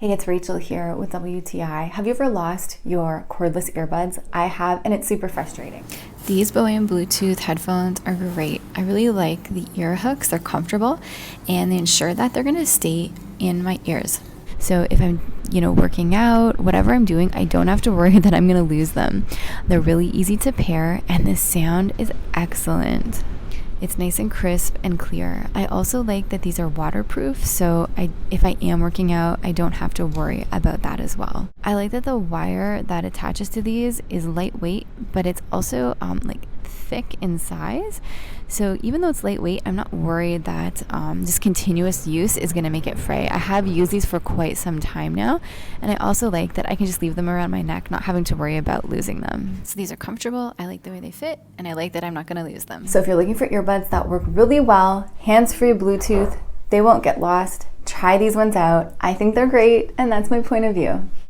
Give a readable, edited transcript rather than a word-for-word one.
Hey, it's Rachel here with WTI. Have you ever lost your cordless earbuds? I have, and it's super frustrating. These Boean Bluetooth headphones are great. I really like the ear hooks. They're comfortable and they ensure that they're gonna stay in my ears. So if I'm, working out, whatever I'm doing, I don't have to worry that I'm gonna lose them. They're really easy to pair and the sound is excellent. It's nice and crisp and clear. I also like that these are waterproof, so if I am working out, I don't have to worry about that as well. I like that the wire that attaches to these is lightweight, but it's also thick in size. So even though it's lightweight, I'm not worried that just continuous use is gonna make it fray. I have used these for quite some time now, and I also like that I can just leave them around my neck, not having to worry about losing them. So these are comfortable, I like the way they fit, and I like that I'm not gonna lose them. So if you're looking for earbuds that work really well, hands-free Bluetooth, they won't get lost, try these ones out. I think they're great, and that's my point of view.